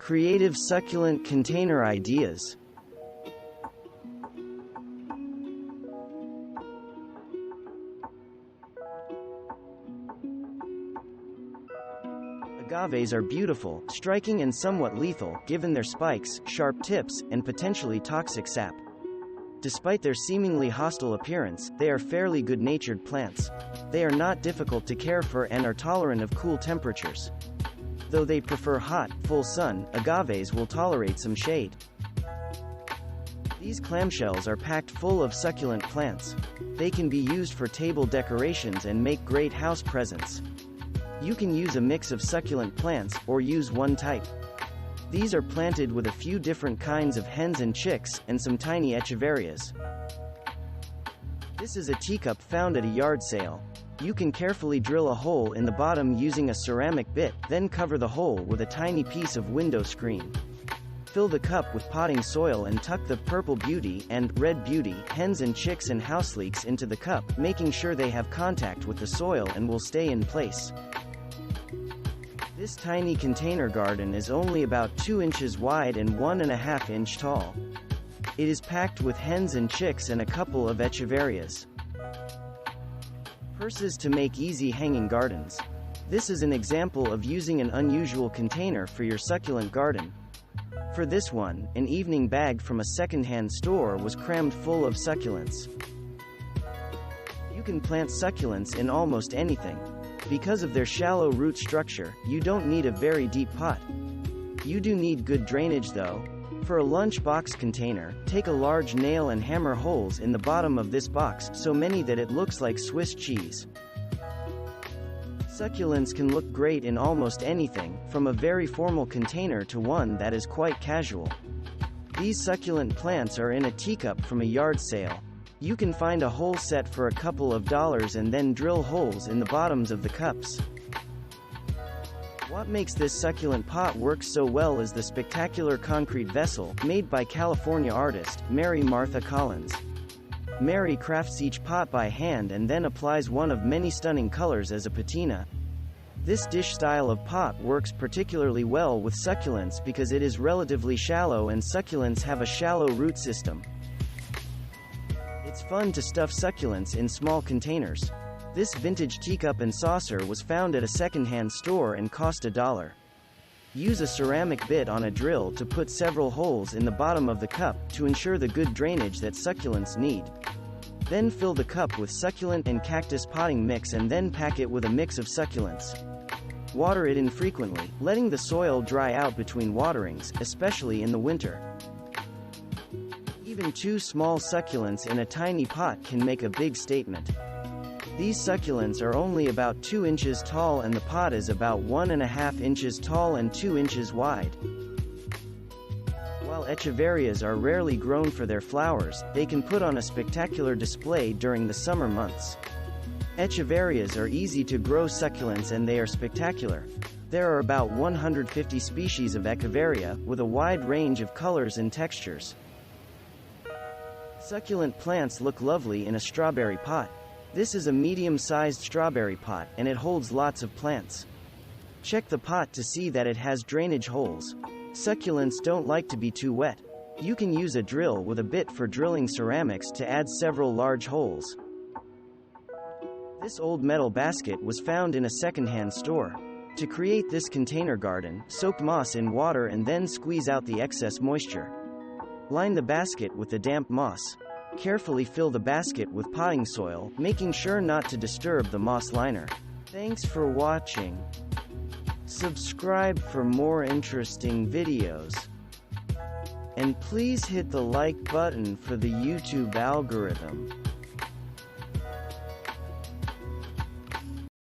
Creative succulent container ideas. Agaves are beautiful, striking and somewhat lethal, given their spikes, sharp tips, and potentially toxic sap. Despite their seemingly hostile appearance, they are fairly good-natured plants. They are not difficult to care for and are tolerant of cool temperatures. Though they prefer hot, full sun, agaves will tolerate some shade. These clamshells are packed full of succulent plants. They can be used for table decorations and make great house presents. You can use a mix of succulent plants, or use one type. These are planted with a few different kinds of hens and chicks, and some tiny echeverias. This is a teacup found at a yard sale. You can carefully drill a hole in the bottom using a ceramic bit, then cover the hole with a tiny piece of window screen. Fill the cup with potting soil and tuck the purple beauty and red beauty, hens and chicks and houseleeks into the cup, making sure they have contact with the soil and will stay in place. This tiny container garden is only about 2 inches wide and 1.5 inches tall. It is packed with hens and chicks and a couple of echeverias. Purses to make easy hanging gardens. This is an example of using an unusual container for your succulent garden. For this one, an evening bag from a second-hand store was crammed full of succulents. You can plant succulents in almost anything. Because of their shallow root structure, you don't need a very deep pot. You do need good drainage though. For a lunchbox container, take a large nail and hammer holes in the bottom of this box, so many that it looks like Swiss cheese. Succulents can look great in almost anything, from a very formal container to one that is quite casual. These succulent plants are in a teacup from a yard sale. You can find a whole set for a couple of dollars and then drill holes in the bottoms of the cups. What makes this succulent pot work so well is the spectacular concrete vessel, made by California artist, Mary Martha Collins. Mary crafts each pot by hand and then applies one of many stunning colors as a patina. This dish style of pot works particularly well with succulents because it is relatively shallow and succulents have a shallow root system. It's fun to stuff succulents in small containers. This vintage teacup and saucer was found at a second-hand store and cost $1. Use a ceramic bit on a drill to put several holes in the bottom of the cup, to ensure the good drainage that succulents need. Then fill the cup with succulent and cactus potting mix and then pack it with a mix of succulents. Water it infrequently, letting the soil dry out between waterings, especially in the winter. Even 2 small succulents in a tiny pot can make a big statement. These succulents are only about 2 inches tall and the pot is about 1.5 inches tall and 2 inches wide. While echeverias are rarely grown for their flowers, they can put on a spectacular display during the summer months. Echeverias are easy to grow succulents and they are spectacular. There are about 150 species of Echeveria, with a wide range of colors and textures. Succulent plants look lovely in a strawberry pot. This is a medium-sized strawberry pot, and it holds lots of plants. Check the pot to see that it has drainage holes. Succulents don't like to be too wet. You can use a drill with a bit for drilling ceramics to add several large holes. This old metal basket was found in a second-hand store. To create this container garden, soak moss in water and then squeeze out the excess moisture. Line the basket with the damp moss. Carefully fill the basket with potting soil, making sure not to disturb the moss liner. Thanks for watching. Subscribe for more interesting videos. And please hit the like button for the YouTube algorithm.